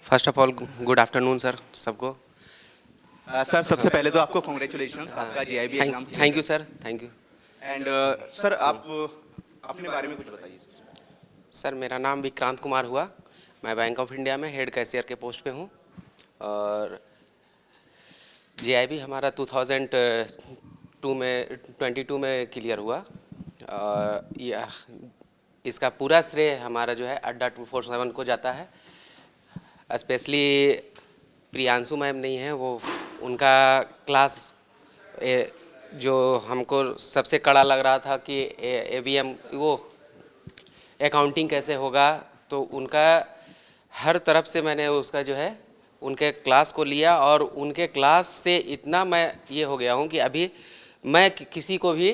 First of all good afternoon sir सबको। Sir सबसे पहले तो आपको कॉन्ग्रेचुलेशंस आपका GIB exam thank you sir, thank you. And sir आप अपने बारे में कुछ बताइए। सर मेरा नाम विक्रांत कुमार हुआ। मैं बैंक ऑफ इंडिया में हेड कैशियर के पोस्ट पे हूँ और जीआईबी हमारा 2002 में 22 में क्लियर हुआ। और इसका पूरा श्रेय हमारा जो है अड्डा 247 को जाता है। स्पेशली प्रियांशु मैम नहीं है, वो उनका क्लास जो हमको सबसे कड़ा लग रहा था कि एवीएम वो अकाउंटिंग कैसे होगा, तो उनका हर तरफ से मैंने उसका जो है उनके क्लास को लिया और उनके क्लास से इतना मैं ये हो गया हूँ कि अभी मैं किसी को भी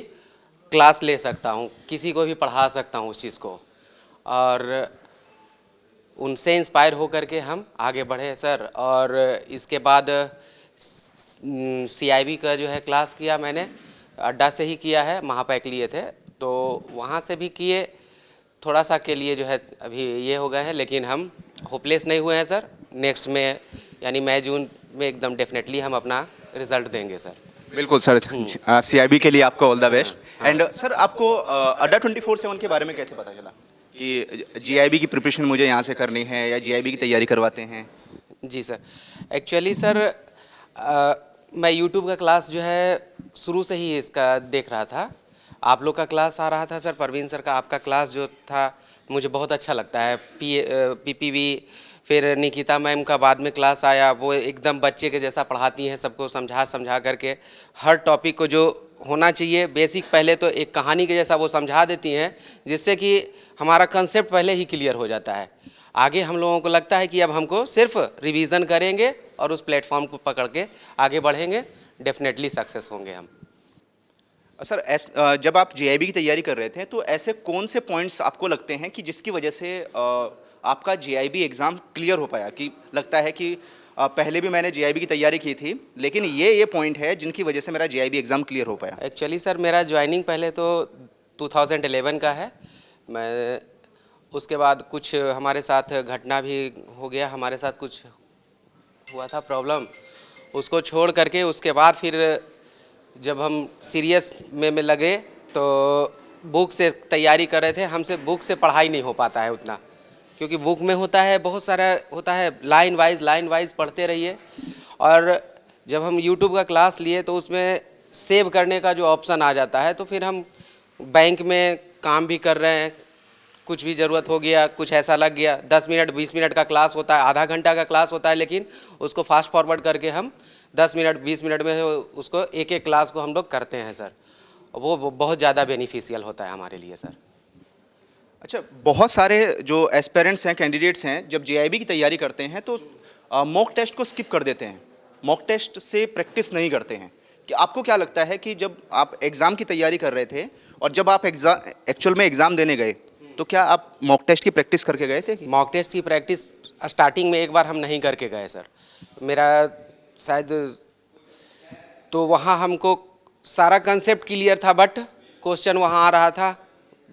क्लास ले सकता हूँ, किसी को भी पढ़ा सकता हूँ उस चीज़ को। और उनसे इंस्पायर होकर के हम आगे बढ़े सर। और इसके बाद सीआईबी का जो है क्लास किया मैंने, अड्डा से ही किया है, महापैक लिए थे तो वहाँ से भी किए। थोड़ा सा के लिए जो है अभी ये हो गए हैं, लेकिन हम होपलेस नहीं हुए हैं सर। नेक्स्ट में यानी मई जून में एकदम डेफिनेटली हम अपना रिजल्ट देंगे सर। बिल्कुल सर, सीआईबी के लिए आपको all the best. And sir आपको अड्डा 24/7 के बारे में कैसे पता चला कि जीआईबी की प्रिपरेशन मुझे यहाँ से करनी है या जीआईबी की तैयारी करवाते हैं? जी सर, एक्चुअली सर मैं यूट्यूब का क्लास जो है शुरू से ही इसका देख रहा था। आप लोग का क्लास आ रहा था सर, परवीन सर का आपका क्लास जो था मुझे बहुत अच्छा लगता है। पीपीवी, फिर निकिता मैम का बाद में क्लास आया, वो एकदम बच्चे के जैसा पढ़ाती हैं, सबको समझा करके हर टॉपिक को जो होना चाहिए बेसिक पहले तो एक कहानी के जैसा वो समझा देती हैं, जिससे कि हमारा कंसेप्ट पहले ही क्लियर हो जाता है। आगे हम लोगों को लगता है कि अब हमको सिर्फ रिवीजन करेंगे और उस प्लेटफॉर्म को पकड़ के आगे बढ़ेंगे, डेफिनेटली सक्सेस होंगे हम। सर जब आप जीआईबी की तैयारी कर रहे थे तो ऐसे कौन से पॉइंट्स आपको लगते हैं कि जिसकी वजह से आपका जीआईबी एग्ज़ाम क्लियर हो पाया, कि लगता है कि पहले भी मैंने जीआईबी की तैयारी की थी लेकिन ये पॉइंट है जिनकी वजह से मेरा जीआईबी एग्ज़ाम क्लियर हो पाया? एक्चुअली सर मेरा ज्वाइनिंग पहले तो 2011 का है। मैं उसके बाद कुछ हमारे साथ घटना भी हो गया, हमारे साथ कुछ हुआ था प्रॉब्लम, उसको छोड़ करके उसके बाद फिर जब हम सीरियस में लगे तो बुक से तैयारी कर रहे थे। हमसे बुक से पढ़ाई नहीं हो पाता है उतना, क्योंकि बुक में होता है बहुत सारा होता है, लाइन वाइज पढ़ते रहिए। और जब हम यूट्यूब का क्लास लिए तो उसमें सेव करने का जो ऑप्शन आ जाता है, तो फिर हम बैंक में काम भी कर रहे हैं, कुछ भी ज़रूरत हो गया, कुछ ऐसा लग गया, 10 मिनट 20 मिनट का क्लास होता है, आधा घंटा का क्लास होता है, लेकिन उसको फास्ट फॉरवर्ड करके हम 10 मिनट 20 मिनट में उसको एक क्लास को हम लोग करते हैं सर। वो बहुत ज़्यादा बेनिफिशियल होता है हमारे लिए सर। अच्छा, बहुत सारे जो एस्पेरेंट्स हैं, कैंडिडेट्स हैं, जब जीआईबी की तैयारी करते हैं तो मॉक टेस्ट को स्किप कर देते हैं, मॉक टेस्ट से प्रैक्टिस नहीं करते हैं। कि आपको क्या लगता है कि जब आप एग्ज़ाम की तैयारी कर रहे थे और जब आप एक्चुअल में एग्ज़ाम देने गए तो क्या आप मॉक टेस्ट की प्रैक्टिस करके गए थे? मॉक टेस्ट की प्रैक्टिस स्टार्टिंग में एक बार हम नहीं करके गए सर, मेरा शायद तो वहाँ हमको सारा कंसेप्ट क्लियर था, बट क्वेश्चन वहाँ आ रहा था,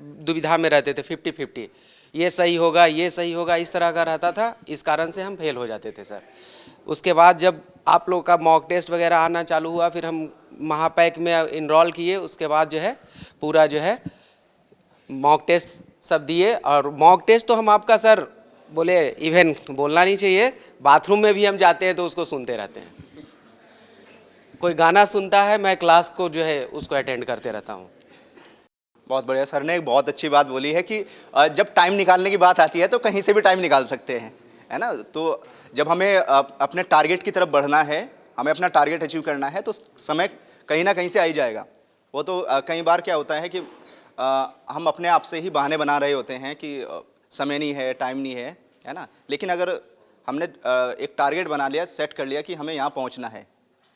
दुविधा में रहते थे 50-50, ये सही होगा ये सही होगा, इस तरह का रहता था, इस कारण से हम फेल हो जाते थे सर। उसके बाद जब आप लोग का मॉक टेस्ट वगैरह आना चालू हुआ, फिर हम महापैक में इनरोल किए, उसके बाद जो है पूरा जो है मॉक टेस्ट सब दिए। और मॉक टेस्ट तो हम आपका सर बोले इवन बोलना नहीं चाहिए, बाथरूम में भी हम जाते हैं तो उसको सुनते रहते हैं। कोई गाना सुनता है, मैं क्लास को जो है उसको अटेंड करते रहता हूँ। बहुत बढ़िया, सर ने एक बहुत अच्छी बात बोली है कि जब टाइम निकालने की बात आती है तो कहीं से भी टाइम निकाल सकते हैं, है ना। तो जब हमें अपने टारगेट की तरफ बढ़ना है, हमें अपना टारगेट अचीव करना है, तो समय कहीं ना कहीं से आ ही जाएगा। वो तो कई बार क्या होता है कि हम अपने आप से ही बहाने बना रहे होते हैं कि समय नहीं है, टाइम नहीं है ना। लेकिन अगर हमने एक टारगेट बना लिया, सेट कर लिया कि हमें यहाँ पहुँचना है,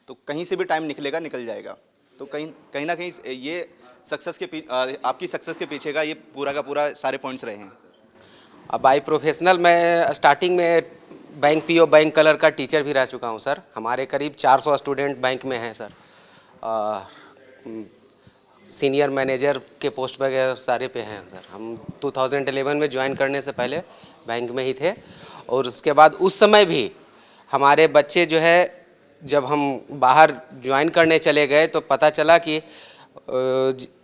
तो कहीं से भी टाइम निकलेगा, निकल जाएगा। तो कहीं ना कहीं ये आपकी सक्सेस के पीछे का ये पूरा का पूरा सारे पॉइंट्स रहे हैं। अब बाई प्रोफेशनल मैं स्टार्टिंग में बैंक पीओ, बैंक कलर का टीचर भी रह चुका हूँ सर। हमारे करीब 400 स्टूडेंट बैंक में हैं सर। सीनियर मैनेजर के पोस्ट वगैरह सारे पे हैं सर। हम 2011 में ज्वाइन करने से पहले बैंक में ही थे। और उसके बाद उस समय भी हमारे बच्चे जो है जब हम बाहर ज्वाइन करने चले गए तो पता चला कि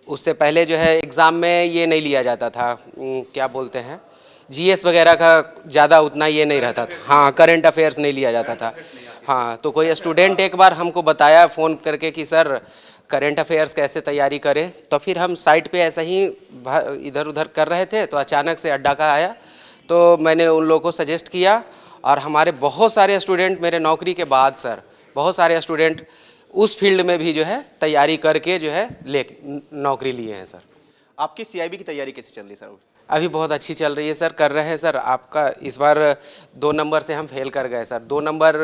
उससे पहले जो है एग्ज़ाम में ये नहीं लिया जाता था, क्या बोलते हैं, जीएस वगैरह का ज़्यादा उतना ये नहीं रहता था। हाँ, करंट अफेयर्स नहीं लिया जाता था। हाँ, तो कोई स्टूडेंट एक बार हमको बताया फ़ोन करके कि सर करंट अफेयर्स कैसे तैयारी करें, तो फिर हम साइट पे ऐसा ही इधर उधर कर रहे थे तो अचानक से अड्डा का आया, तो मैंने उन लोगों को सजेस्ट किया और हमारे बहुत सारे स्टूडेंट मेरे नौकरी के बाद सर बहुत सारे स्टूडेंट उस फील्ड में भी जो है तैयारी करके जो है ले नौकरी लिए हैं सर। आपकी सीआईबी की तैयारी कैसे चल रही है सर? अभी बहुत अच्छी चल रही है सर, कर रहे हैं सर। आपका इस बार 2 नंबर से हम फेल कर गए सर, 2 नंबर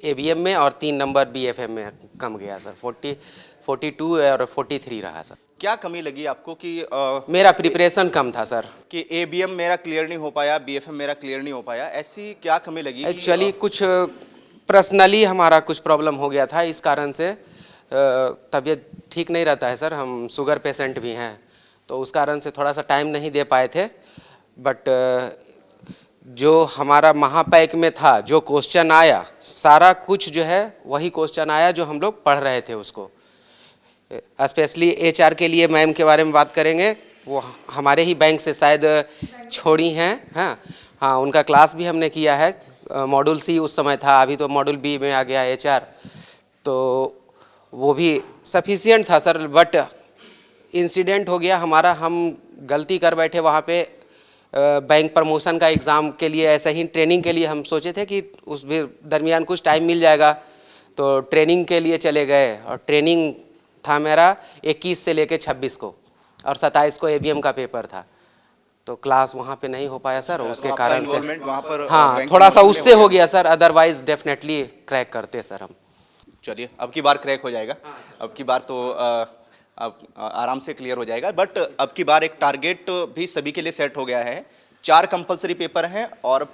एबीएम में और 3 नंबर बीएफएम में कम गया सर, 42 और 43 रहा सर। क्या कमी लगी आपको कि मेरा प्रिपरेशन कम था सर, कि एबीएम मेरा क्लियर नहीं हो पाया, बीएफएम मेरा क्लियर नहीं हो पाया, ऐसी क्या कमी लगी? एक्चुअली कुछ पर्सनली हमारा कुछ प्रॉब्लम हो गया था, इस कारण से तबीयत ठीक नहीं रहता है सर, हम शुगर पेशेंट भी हैं, तो उस कारण से थोड़ा सा टाइम नहीं दे पाए थे। बट जो हमारा महापैक में था, जो क्वेश्चन आया सारा कुछ जो है वही क्वेश्चन आया जो हम लोग पढ़ रहे थे उसको। स्पेशली एचआर के लिए मैम के बारे में बात करेंगे, वो हमारे ही बैंक से शायद छोड़ी हैं। हाँ, उनका क्लास भी हमने किया है, मॉड्यूल सी उस समय था, अभी तो मॉड्यूल बी में आ गया एचआर, तो वो भी सफिशिएंट था सर। बट इंसिडेंट हो गया हमारा, हम गलती कर बैठे वहाँ पे। बैंक प्रमोशन का एग्ज़ाम के लिए ऐसे ही ट्रेनिंग के लिए हम सोचे थे कि उस भी दरमियान कुछ टाइम मिल जाएगा, तो ट्रेनिंग के लिए चले गए और ट्रेनिंग था मेरा 21 से लेके 26 को और 27 को एबीएम का पेपर था, तो क्लास वहाँ पे नहीं हो पाया सर, उसके कारण से वहाँ पर हाँ थोड़ा सा उससे हो गया सर, अदरवाइज डेफिनेटली क्रैक करते सर हम। चलिए, अब की बार क्रैक हो जाएगा, अब की बार तो अब आराम से क्लियर हो जाएगा। बट अब की बार एक टारगेट भी सभी के लिए सेट हो गया है, 4 कंपलसरी पेपर हैं और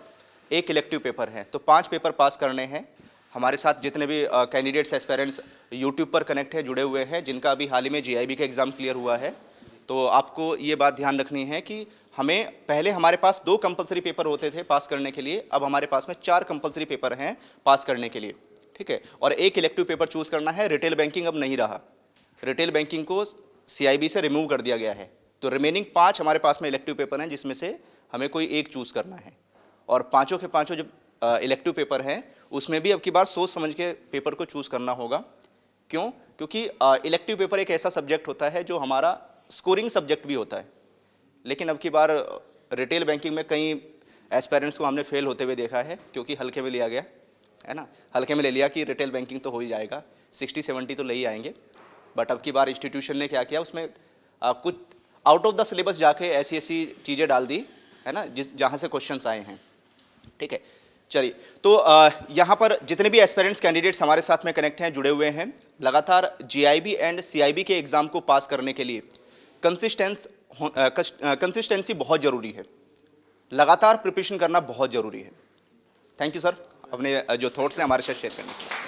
1 इलेक्टिव पेपर है, तो 5 पेपर पास करने हैं। हमारे साथ जितने भी कैंडिडेट्स एस्पेरेंट्स यूट्यूब पर कनेक्ट है, जुड़े हुए हैं, जिनका अभी हाल ही में जीआईबी का एग्ज़ाम क्लियर हुआ है, तो आपको ये बात ध्यान रखनी है कि हमें पहले हमारे पास 2 कंपलसरी पेपर होते थे पास करने के लिए, अब हमारे पास में 4 कंपलसरी पेपर हैं पास करने के लिए, ठीक है। और 1 इलेक्टिव पेपर चूज़ करना है। रिटेल बैंकिंग अब नहीं रहा, रिटेल बैंकिंग को सीआईबी से रिमूव कर दिया गया है, तो रिमेनिंग 5 हमारे पास में इलेक्टिव पेपर हैं, जिसमें से हमें कोई एक चूज़ करना है। और पाँचों के पाँचों जो इलेक्टिव पेपर हैं उसमें भी अब की बार सोच समझ के पेपर को चूज़ करना होगा। क्यों? क्योंकि इलेक्टिव पेपर एक ऐसा सब्जेक्ट होता है जो हमारा स्कोरिंग सब्जेक्ट भी होता है, लेकिन अब की बार रिटेल बैंकिंग में कई एस्पेरेंट्स को हमने फेल होते हुए देखा है, क्योंकि हल्के में लिया गया है ना, हल्के में ले लिया कि रिटेल बैंकिंग तो हो ही जाएगा, 60-70 तो ले ही आएंगे। बट अब की बार इंस्टीट्यूशन ने क्या किया, उसमें कुछ आउट ऑफ द सिलेबस जाके ऐसी ऐसी चीज़ें डाल दी है ना, जहाँ से क्वेश्चंस आए हैं, ठीक है। चलिए, तो यहाँ पर जितने भी एस्पिरेंट्स कैंडिडेट्स हमारे साथ में कनेक्ट हैं, जुड़े हुए हैं, लगातार जीआईबी एंड सीआईबी के एग्ज़ाम को पास करने के लिए कंसिस्टेंसी बहुत ज़रूरी है, लगातार प्रिपरेशन करना बहुत ज़रूरी है। थैंक यू सर, अपने जो थॉट्स हैं हमारे साथ शेयर करने के लिए।